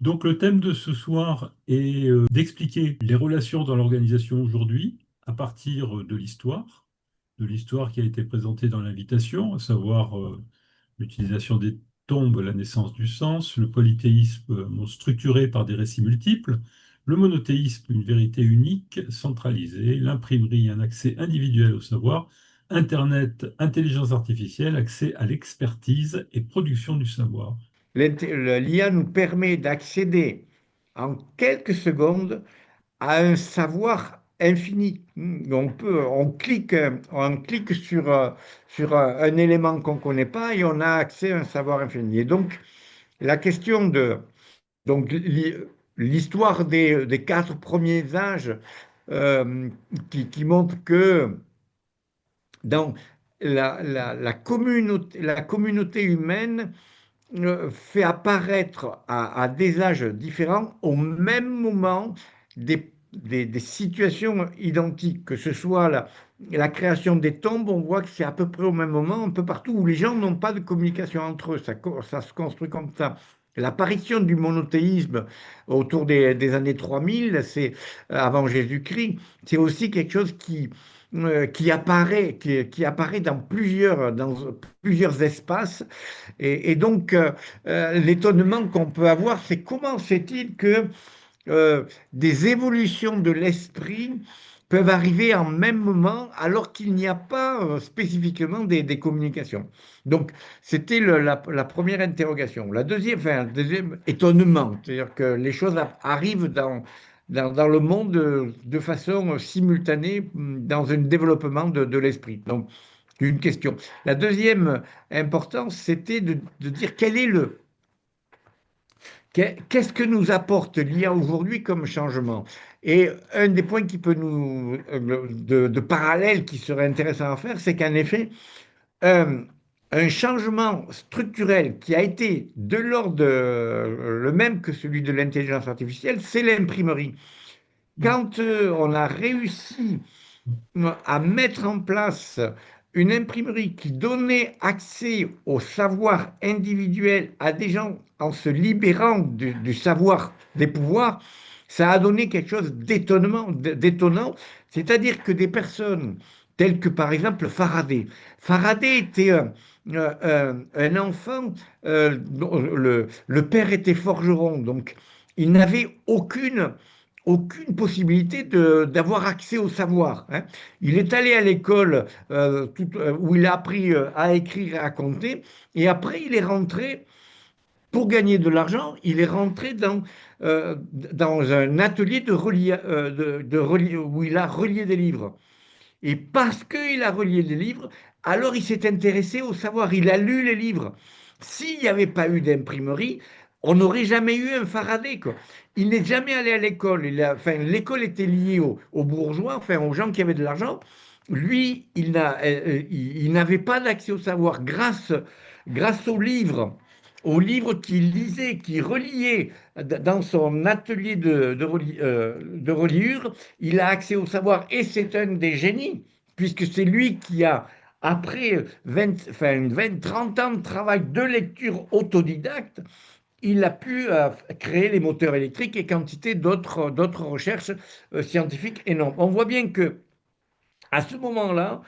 Donc le thème de ce soir est d'expliquer les relations dans l'organisation aujourd'hui à partir de l'histoire qui a été présentée dans l'invitation, à savoir l'utilisation des tombes, la naissance du sens, le polythéisme structuré par des récits multiples, le monothéisme, une vérité unique, centralisée, l'imprimerie, un accès individuel au savoir, Internet, intelligence artificielle, accès à l'expertise et production du savoir. L'IA nous permet d'accéder en quelques secondes à un savoir infini. On clique sur un élément qu'on ne connaît pas et on a accès à un savoir infini. Et donc, la question de donc, l'histoire des quatre premiers âges qui montre que dans la communauté humaine fait apparaître à des âges différents au même moment des situations identiques, que ce soit la création des tombes, on voit que c'est à peu près au même moment, un peu partout où les gens n'ont pas de communication entre eux, ça se construit comme ça. L'apparition du monothéisme autour des années 3000, c'est avant Jésus-Christ, c'est aussi quelque chose qui apparaît dans plusieurs espaces et donc, l'étonnement qu'on peut avoir, c'est comment se fait-il que des évolutions de l'esprit peuvent arriver en même moment alors qu'il n'y a pas spécifiquement des communications. Donc, c'était la première interrogation. Le deuxième étonnement, c'est-à-dire que les choses arrivent dans le monde de façon simultanée dans un développement de l'esprit. Donc, une question. La deuxième importance, c'était de dire qu'est-ce que nous apporte l'IA aujourd'hui comme changement? Et un des points qui peut de parallèle qui serait intéressant à faire, c'est qu'en effet, un, un changement structurel qui a été de l'ordre le même que celui de l'intelligence artificielle, c'est l'imprimerie. Quand on a réussi à mettre en place une imprimerie qui donnait accès au savoir individuel à des gens en se libérant du savoir des pouvoirs, ça a donné quelque chose d'étonnant, c'est-à-dire que des personnes telles que par exemple Faraday. Faraday était un enfant dont le père était forgeron, donc il n'avait aucune possibilité d'avoir accès au savoir, hein. Il est allé à l'école où il a appris à écrire et à compter, et après il est rentré, pour gagner de l'argent, il est rentré dans un atelier où il a relié des livres. Et parce qu'il a relié des livres, alors il s'est intéressé au savoir, il a lu les livres. S'il n'y avait pas eu d'imprimerie, on n'aurait jamais eu un Faraday, quoi. Il n'est jamais allé à l'école. Enfin, l'école était liée aux bourgeois, enfin, aux gens qui avaient de l'argent. Lui, il n'avait pas d'accès au savoir grâce aux livres qu'il lisait, qu'il reliait dans son atelier de reliure. Il a accès au savoir et c'est un des génies, puisque c'est lui qui a, après 30 ans de travail de lecture autodidacte, il a pu créer les moteurs électriques et quantité d'autres recherches scientifiques énormes. On voit bien que à ce moment-là,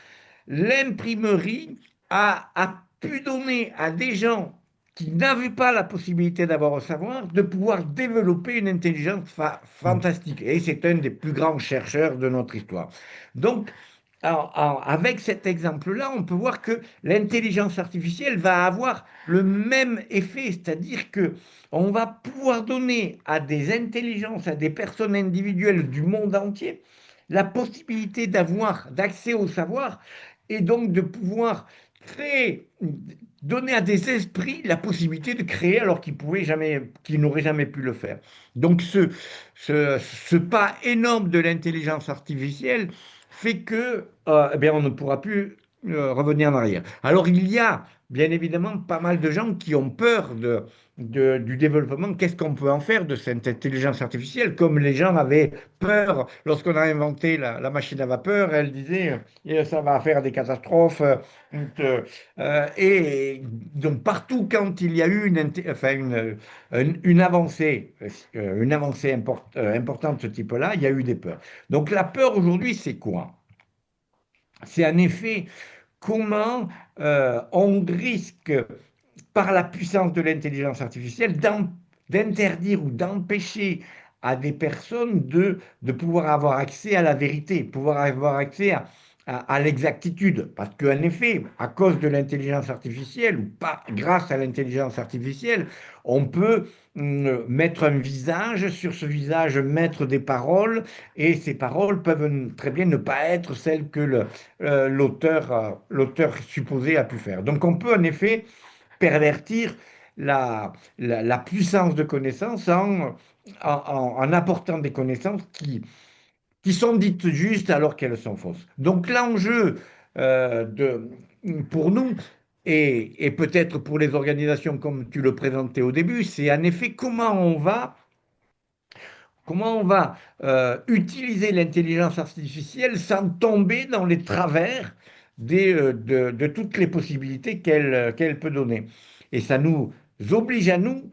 l'imprimerie a pu donner à des gens qui n'avaient pas la possibilité d'avoir un savoir, de pouvoir développer une intelligence fantastique. Et c'est un des plus grands chercheurs de notre histoire. Donc, avec cet exemple-là, on peut voir que l'intelligence artificielle va avoir le même effet, c'est-à-dire que on va pouvoir donner à des intelligences, à des personnes individuelles du monde entier, la possibilité d'accès au savoir et donc de pouvoir créer, donner à des esprits la possibilité de créer alors qu'ils n'auraient jamais pu le faire. Donc ce pas énorme de l'intelligence artificielle fait que eh bien, on ne pourra plus revenir en arrière. Alors il y a bien évidemment pas mal de gens qui ont peur du développement. Qu'est-ce qu'on peut en faire de cette intelligence artificielle? Comme les gens avaient peur lorsqu'on a inventé la machine à vapeur, elle disait ça va faire des catastrophes. Euh, et donc partout quand il y a eu une avancée importante de ce type-là, il y a eu des peurs. Donc la peur aujourd'hui, c'est quoi? C'est en effet comment on risque, par la puissance de l'intelligence artificielle, d'interdire ou d'empêcher à des personnes de pouvoir avoir accès à la vérité, pouvoir avoir accès à l'exactitude. Parce qu'en effet, à cause de l'intelligence artificielle, ou pas grâce à l'intelligence artificielle, on peut mettre un visage, sur ce visage mettre des paroles, et ces paroles peuvent très bien ne pas être celles que l'auteur supposé a pu faire. Donc on peut en effet pervertir la puissance de connaissance en apportant des connaissances qui sont dites justes alors qu'elles sont fausses. Donc l'enjeu de, pour nous, et peut-être pour les organisations comme tu le présentais au début, c'est en effet comment on va utiliser l'intelligence artificielle sans tomber dans les travers de toutes les possibilités qu'elle peut donner. Et ça nous oblige à nous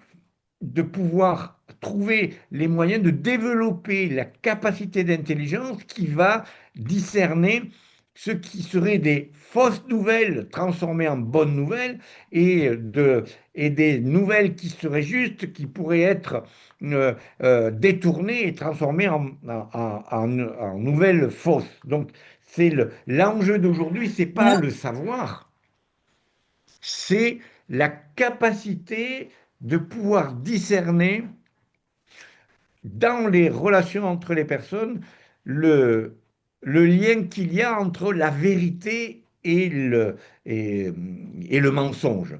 de pouvoir trouver les moyens de développer la capacité d'intelligence qui va discerner ce qui serait des fausses nouvelles transformées en bonnes nouvelles et des nouvelles qui seraient justes, qui pourraient être détournées et transformées en nouvelles fausses. Donc, l'enjeu d'aujourd'hui, c'est pas le savoir, c'est la capacité de pouvoir discerner dans les relations entre les personnes le, le lien qu'il y a entre la vérité et le mensonge.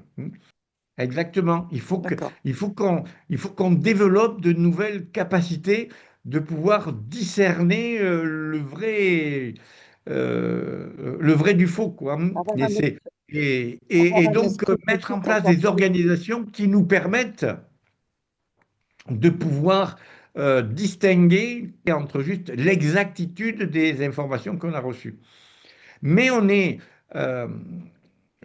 Exactement. D'accord. Il faut qu'on développe de nouvelles capacités de pouvoir discerner le vrai du faux, quoi. Avoir Et un, c'est, et, et- avoir et un donc esprit mettre en critique place des envers. organisations qui nous permettent de pouvoir distinguer entre juste l'exactitude des informations qu'on a reçues. Mais euh,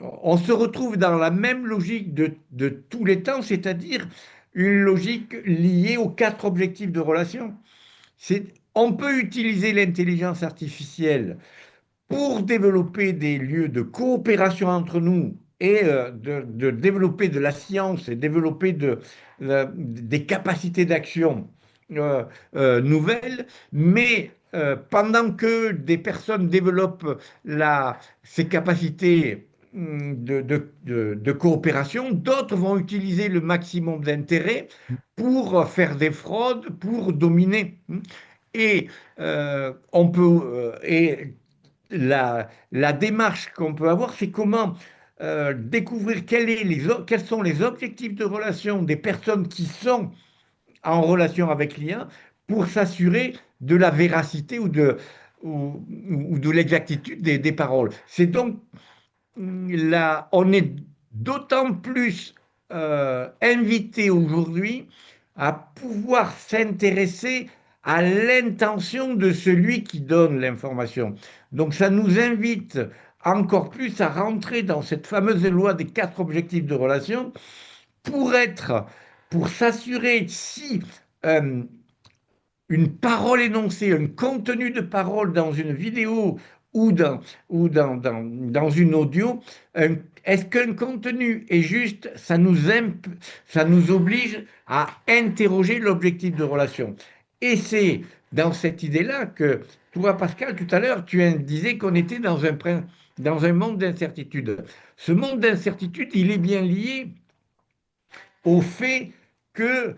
on se retrouve dans la même logique de tous les temps, c'est-à-dire une logique liée aux quatre objectifs de relation. On peut utiliser l'intelligence artificielle pour développer des lieux de coopération entre nous et de développer de la science et développer des capacités d'action euh, nouvelles, mais pendant que des personnes développent ces capacités de coopération, d'autres vont utiliser le maximum d'intérêt pour faire des fraudes, pour dominer. Et on peut et la démarche qu'on peut avoir, c'est comment découvrir quels sont les objectifs de relation des personnes qui sont en relation avec l'IA pour s'assurer de la véracité ou de l'exactitude des paroles. C'est donc là, on est d'autant plus invité aujourd'hui à pouvoir s'intéresser à l'intention de celui qui donne l'information. Donc ça nous invite encore plus à rentrer dans cette fameuse loi des quatre objectifs de relation pour pour s'assurer si euh, une parole énoncée, un contenu de parole dans une vidéo ou dans une audio, est-ce qu'un contenu est juste? Ça nous oblige à interroger l'objectif de relation. Et c'est dans cette idée-là que toi, Pascal, tout à l'heure, tu disais qu'on était dans un monde d'incertitude. Ce monde d'incertitude, il est bien lié au fait que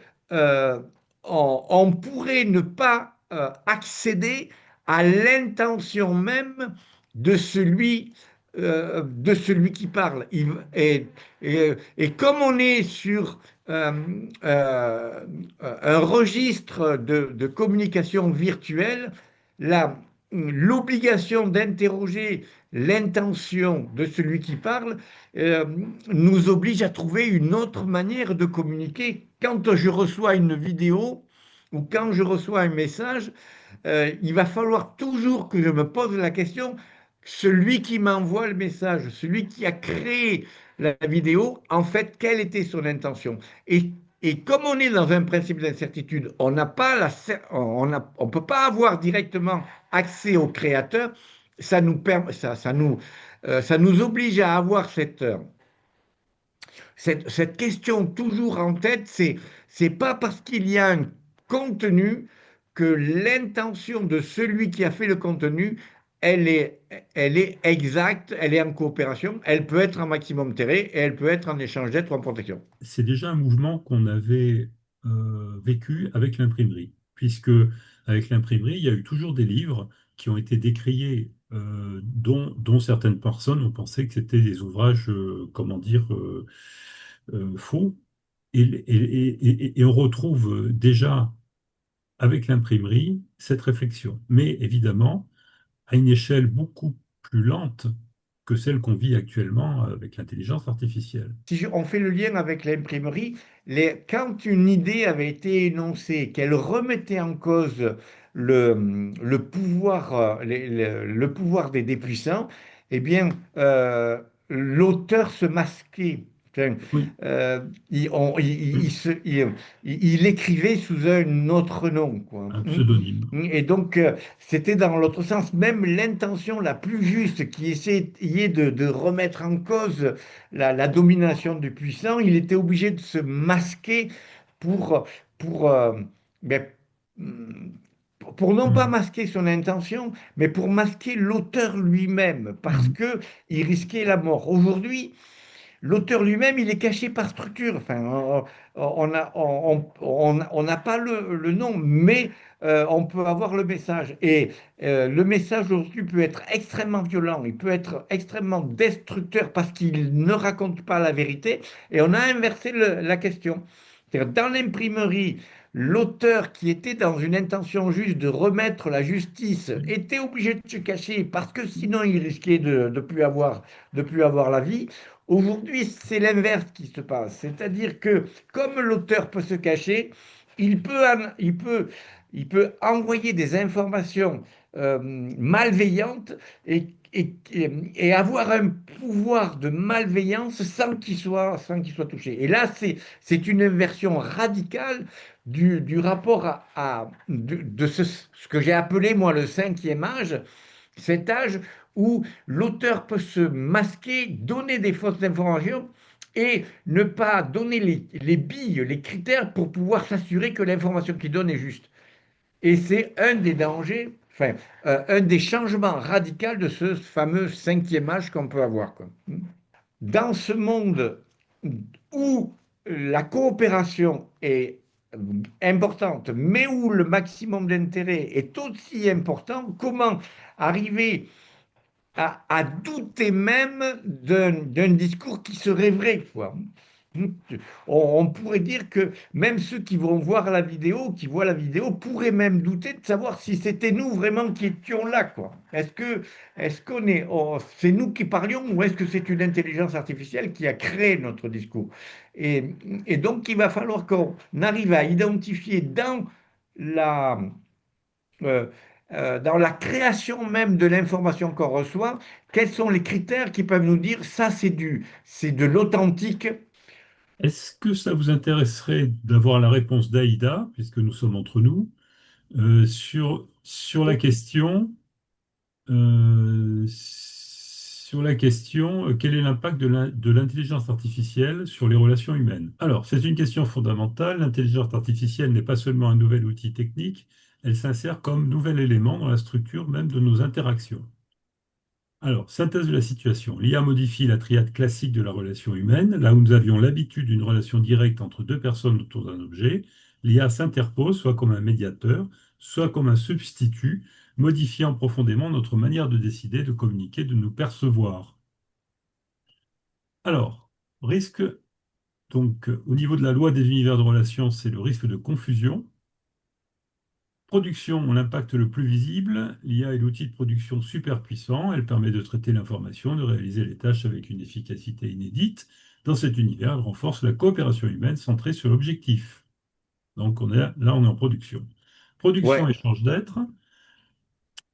on pourrait ne pas accéder à l'intention même de celui qui parle. Et comme on est sur un registre de communication virtuelle, l'obligation d'interroger l'intention de celui qui parle euh, nous oblige à trouver une autre manière de communiquer. Quand je reçois une vidéo ou quand je reçois un message, il va falloir toujours que je me pose la question, celui qui m'envoie le message, celui qui a créé la vidéo, en fait, quelle était son intention? Et, et comme on est dans un principe d'incertitude, on n'a pas on peut pas avoir directement accès au créateur. Ça nous oblige à avoir cette question toujours en tête, c'est pas parce qu'il y a un contenu que l'intention de celui qui a fait le contenu, elle est, elle est exacte, elle est en coopération, elle peut être en maximum terrain et elle peut être en échange d'aide ou en protection. C'est déjà un mouvement qu'on avait vécu avec l'imprimerie, puisque avec l'imprimerie, il y a eu toujours des livres qui ont été décriés, dont certaines personnes ont pensé que c'était des ouvrages, comment dire, faux. Et on retrouve déjà avec l'imprimerie cette réflexion. Mais évidemment, à une échelle beaucoup plus lente que celle qu'on vit actuellement avec l'intelligence artificielle. Si on fait le lien avec l'imprimerie, quand une idée avait été énoncée, qu'elle remettait en cause le pouvoir, le pouvoir des puissants, eh bien, l'auteur se masquait. Enfin, Oui, il écrivait sous un autre nom, quoi. un pseudonyme. Et donc, c'était dans l'autre sens. Même l'intention la plus juste qui essayait de remettre en cause la domination du puissant, il était obligé de se masquer pour, pour, ben, pour non pas Hmm. masquer son intention, mais pour masquer l'auteur lui-même, parce Hmm. que il risquait la mort. Aujourd'hui, l'auteur lui-même, il est caché par structure. Enfin, on n'a pas le nom, mais on peut avoir le message. Et le message aujourd'hui peut être extrêmement violent, il peut être extrêmement destructeur parce qu'il ne raconte pas la vérité. Et on a inversé la question. C'est-à-dire, dans l'imprimerie, l'auteur qui était dans une intention juste de remettre la justice était obligé de se cacher parce que sinon il risquait de plus avoir la vie. Aujourd'hui, c'est l'inverse qui se passe. C'est-à-dire que comme l'auteur peut se cacher, il peut, il peut envoyer des informations malveillantes et avoir un pouvoir de malveillance sans qu'il soit touché. Et là, c'est une inversion radicale du rapport de ce que j'ai appelé, moi, le cinquième âge, cet âge où l'auteur peut se masquer, donner des fausses informations et ne pas donner les billes, les critères pour pouvoir s'assurer que l'information qu'il donne est juste. Et c'est un des dangers, enfin, un des changements radicaux de ce fameux cinquième âge qu'on peut avoir, quoi. Dans ce monde où la coopération est importante, mais où le maximum d'intérêt est aussi important, comment arriver à douter même d'un discours qui serait vrai, quoi. On pourrait dire que même ceux qui vont voir la vidéo, qui voient la vidéo, pourraient même douter de savoir si c'était nous vraiment qui étions là, quoi. Est-ce qu'on est, c'est nous qui parlions ou est-ce que c'est une intelligence artificielle qui a créé notre discours? Et, et donc, il va falloir qu'on arrive à identifier la, euh, dans la création même de l'information qu'on reçoit, quels sont les critères qui peuvent nous dire ça c'est de l'authentique. Est-ce que ça vous intéresserait d'avoir la réponse d'Aïda, puisque nous sommes entre nous, sur la question, quel est l'impact de l'intelligence artificielle sur les relations humaines? Alors, c'est une question fondamentale. L'intelligence artificielle n'est pas seulement un nouvel outil technique, elle s'insère comme nouvel élément dans la structure même de nos interactions. Alors, synthèse de la situation. L'IA modifie la triade classique de la relation humaine. Là où nous avions l'habitude d'une relation directe entre deux personnes autour d'un objet, l'IA s'interpose soit comme un médiateur, soit comme un substitut, modifiant profondément notre manière de décider, de communiquer, de nous percevoir. Alors, risque, donc, au niveau de la loi des univers de relations, c'est le risque de confusion. Production, l'impact le plus visible, l'IA est l'outil de production super puissant. Elle permet de traiter l'information, de réaliser les tâches avec une efficacité inédite. Dans cet univers, elle renforce la coopération humaine centrée sur l'objectif. Donc là, on est en production. Production, Ouais. échange d'êtres.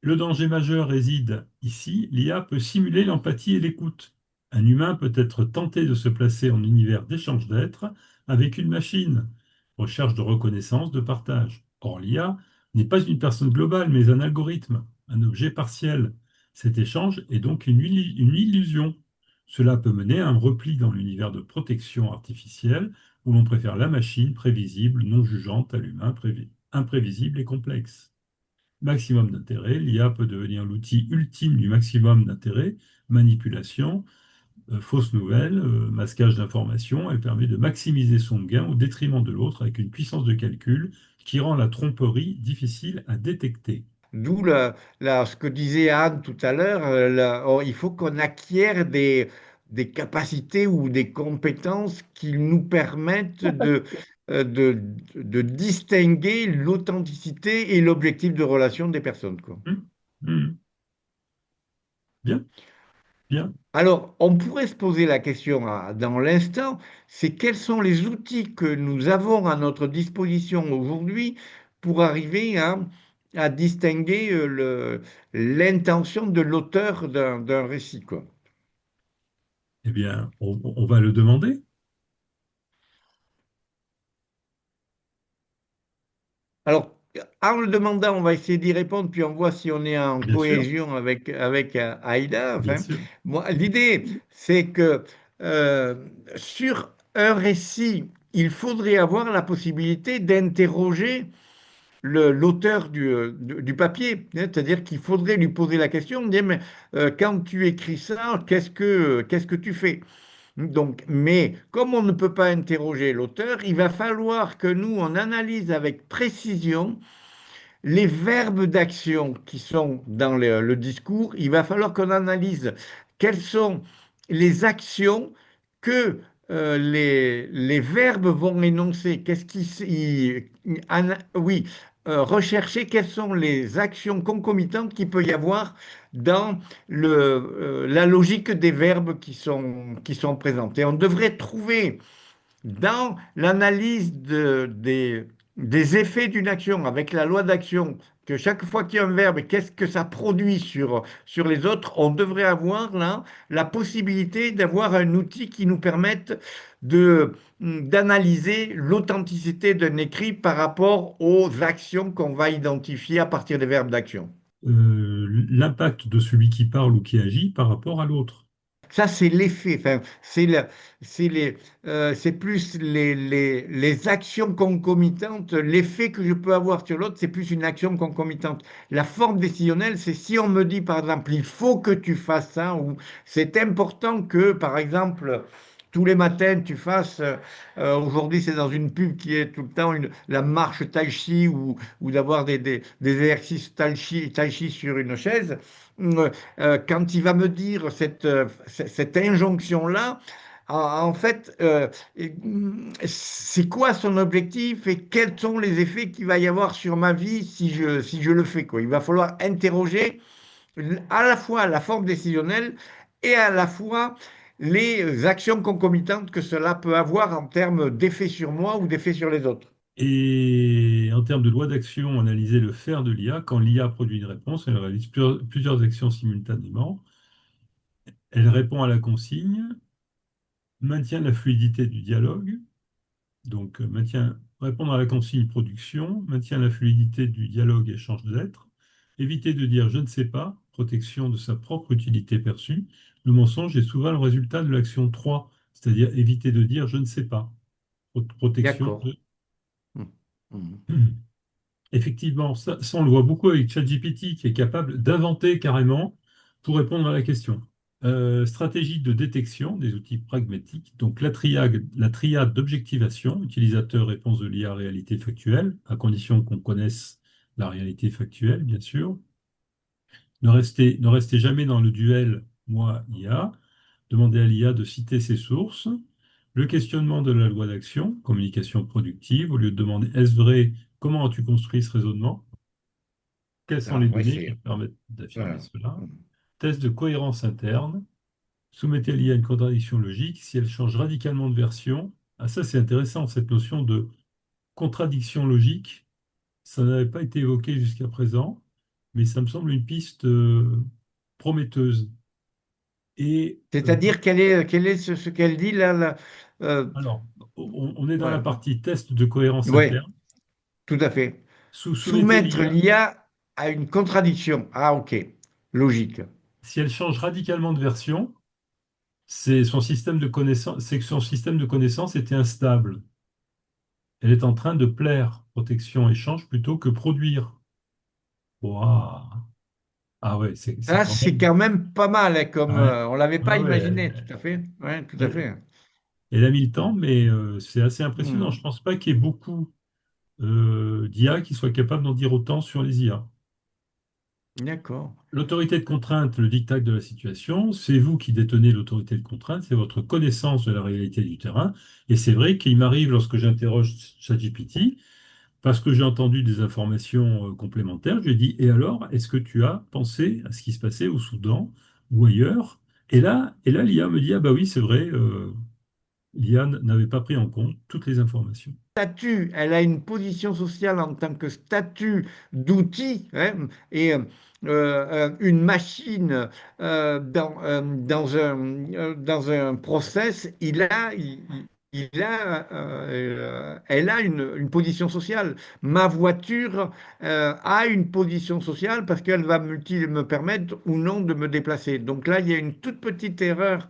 Le danger majeur réside ici. L'IA peut simuler l'empathie et l'écoute. Un humain peut être tenté de se placer en univers d'échange d'êtres avec une machine. Recherche de reconnaissance, de partage. Or, l'IA n'est pas une personne globale, mais un algorithme, un objet partiel. Cet échange est donc une illusion. Cela peut mener à un repli dans l'univers de protection artificielle où l'on préfère la machine prévisible, non jugeante, à l'humain imprévisible et complexe. Maximum d'intérêt, l'IA peut devenir l'outil ultime du maximum d'intérêt, manipulation, fausses nouvelles, masquage d'informations. Elle permet de maximiser son gain au détriment de l'autre avec une puissance de calcul qui rend la tromperie difficile à détecter. D'où ce que disait Anne tout à l'heure, il faut qu'on acquiert des capacités ou des compétences qui nous permettent de distinguer l'authenticité et l'objectif de relation des personnes, quoi. Hum, hum. Bien, bien. Alors, on pourrait se poser la question dans l'instant, c'est quels sont les outils que nous avons à notre disposition aujourd'hui pour arriver à distinguer l'intention de l'auteur d'un récit, quoi. Eh bien, on va le demander, Alors, en le demandant, on va essayer d'y répondre, puis on voit si on est en bien sûr, cohésion avec Aïda. bien Enfin, sûr. moi, l'idée, c'est que euh, sur un récit, il faudrait avoir la possibilité d'interroger l'auteur du papier. Hein. C'est-à-dire qu'il faudrait lui poser la question, dire, mais quand tu écris ça, qu'est-ce que tu fais? Donc, mais comme on ne peut pas interroger l'auteur, il va falloir que nous, on analyse avec précision les verbes d'action qui sont dans le discours. Il va falloir qu'on analyse quelles sont les actions que les verbes vont énoncer. Oui, rechercher quelles sont les actions concomitantes qu'il peut y avoir dans la logique des verbes qui sont présentés. On devrait trouver dans l'analyse des effets d'une action avec la loi d'action, que chaque fois qu'il y a un verbe, qu'est-ce que ça produit sur les autres, on devrait avoir là la possibilité d'avoir un outil qui nous permette d'analyser l'authenticité d'un écrit par rapport aux actions qu'on va identifier à partir des verbes d'action. L'impact de celui qui parle ou qui agit par rapport à l'autre. Ça, c'est l'effet. Enfin, c'est plus les actions concomitantes. L'effet que je peux avoir sur l'autre, c'est plus une action concomitante. La forme décisionnelle, c'est si on me dit, par exemple, il faut que tu fasses ça, ou c'est important que, par exemple, tous les matins, tu fasses. Aujourd'hui, c'est dans une pub qui est tout le temps la marche tai chi ou d'avoir des exercices tai chi sur une chaise. Quand il va me dire cette injonction-là, en fait, c'est quoi son objectif et quels sont les effets qu'il va y avoir sur ma vie si je le fais, quoi. Il va falloir interroger à la fois la forme décisionnelle et à la fois les actions concomitantes que cela peut avoir en termes d'effet sur moi ou d'effet sur les autres. Et en termes de loi d'action, analyser le faire de l'IA. Quand l'IA produit une réponse, elle réalise plusieurs actions simultanément. Elle répond à la consigne, maintient la fluidité du dialogue, donc répondre à la consigne production, maintient la fluidité du dialogue échange d'êtres, éviter de dire je ne sais pas, protection de sa propre utilité perçue. Le mensonge est souvent le résultat de l'action 3, c'est-à-dire éviter de dire je ne sais pas, protection D'accord. de... Hum, hum. Effectivement, ça, on le voit beaucoup avec ChatGPT qui est capable d'inventer carrément pour répondre à la question. Stratégie de détection, des outils pragmatiques. Donc la triade d'objectivation, utilisateur, réponse de l'IA, réalité factuelle, à condition qu'on connaisse la réalité factuelle, bien sûr. Ne restez jamais dans le duel moi-IA. Demandez à l'IA de citer ses sources. Le questionnement de la loi d'action, communication productive, au lieu de demander est-ce vrai, comment as-tu construit ce raisonnement? Quelles sont Ah, les ouais, données qui c'est. permettent d'affirmer Voilà. cela? Test de cohérence interne. Soumettez l'IA à une contradiction logique. Si elle change radicalement de version, ah ça c'est intéressant, cette notion de contradiction logique, ça n'avait pas été évoqué jusqu'à présent, mais ça me semble une piste prometteuse. Et C'est-à-dire, quel est ce qu'elle dit là, là, euh, alors, on est dans la ouais, partie test de cohérence ouais, interne. tout à fait. Soumettez Soumettre l'IA. l'IA à une contradiction. Ah, ok, logique. Si elle change radicalement de version, c'est son système de connaissance, c'est que son système de connaissance était instable. Elle est en train de plaire, protection, échange, plutôt que produire. Waouh. Ah ouais, c'est Ah, quand c'est même. quand même pas mal, hein, comme Ouais, on l'avait ouais, pas ouais. imaginé, tout à fait. Ouais, tout à Elle, fait. elle a mis le temps, mais c'est assez impressionnant. Je Hmm, ne pense pas qu'il y ait beaucoup d'IA qui soient capables d'en dire autant sur les IA. d'accord. L'autorité de contrainte, le diktat de la situation, c'est vous qui détenez l'autorité de contrainte, c'est votre connaissance de la réalité du terrain. Et c'est vrai qu'il m'arrive lorsque j'interroge ChatGPT, parce que j'ai entendu des informations complémentaires, je lui ai dit, et alors, est-ce que tu as pensé à ce qui se passait au Soudan ou ailleurs? Et là, l'IA me dit, ah bah oui, c'est vrai, l'IA n'avait pas pris en compte toutes les informations. Statut, elle a une position sociale en tant que statut d'outil, hein, et une machine dans un process, elle a une position sociale. Ma voiture a une position sociale parce qu'elle va me permettre ou non de me déplacer. Donc là, il y a une toute petite erreur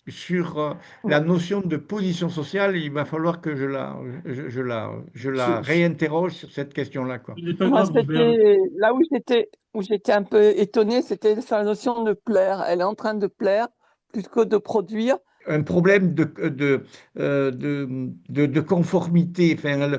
sur la notion de position sociale, il va falloir que je la Ce, réinterroge sur cette question-là, quoi. ce n'est pas Moi, grave, Robert. c'était là où j'étais un peu étonnée, c'était sur la notion de plaire. Elle est en train de plaire plus que de produire. Un problème de conformité. Enfin,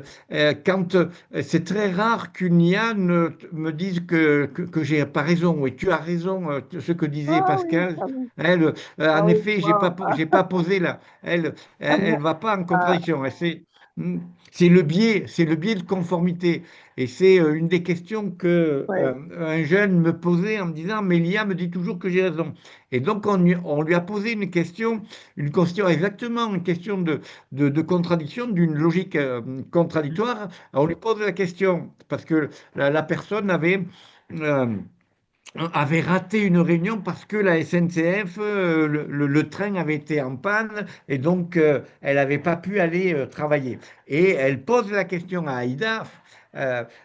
quand c'est très rare qu'une IA me dise que j'ai pas raison. Et tu as raison, ce que disait Ah oui, Pascal. ah oui, Elle, ah en oui, effet, wow. j'ai pas posé là. Elle va pas en Ah, contradiction. Hmm, c'est le biais de conformité. Et c'est une des questions que ouais. un jeune me posait en me disant, mais l'IA me dit toujours que j'ai raison. Et donc on lui a posé une question, exactement, une question de contradiction, d'une logique contradictoire. On lui pose la question, parce que la personne euh, avait raté une réunion parce que la SNCF, le train avait été en panne et donc elle n'avait pas pu aller travailler. Et elle pose la question à Aïda,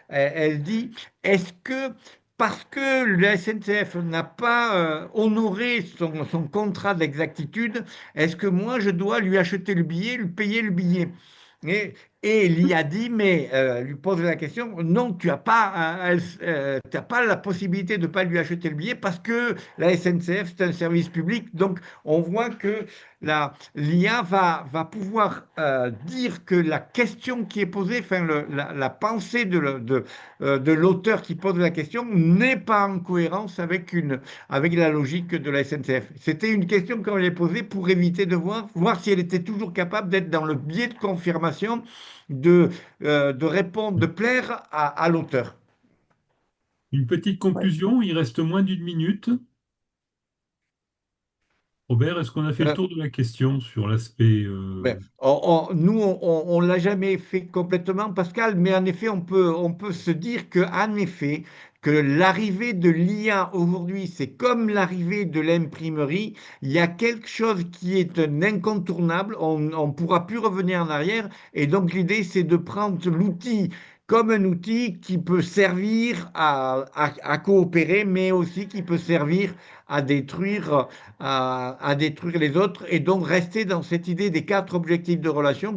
elle dit, est-ce que parce que la SNCF n'a pas honoré son contrat d'exactitude, est-ce que moi je dois lui acheter le billet, lui payer le billet? Et, et il a dit, mais lui pose la question, non, t'as pas la possibilité de ne pas lui acheter le billet parce que la SNCF, c'est un service public. Donc, on voit que l'IA va pouvoir dire que la question qui est posée, enfin, la pensée de l'auteur qui pose la question n'est pas en cohérence avec la logique de la SNCF. C'était une question qu'on lui a posée pour éviter de voir si elle était toujours capable d'être dans le biais de confirmation de répondre, de plaire à l'auteur. Une petite Ouais. conclusion, il reste moins d'une minute. Robert, est-ce qu'on a fait le Euh, tour de la question sur l'aspect Ben, nous, on l'a jamais fait complètement, Pascal, mais en effet, on peut se dire que, en effet, que l'arrivée de l'IA aujourd'hui, c'est comme l'arrivée de l'imprimerie. Il y a quelque chose qui est un incontournable. On ne pourra plus revenir en arrière. Et donc, l'idée, c'est de prendre l'outil comme un outil qui peut servir à coopérer, mais aussi qui peut servir à détruire, à détruire les autres, et donc rester dans cette idée des quatre objectifs de relation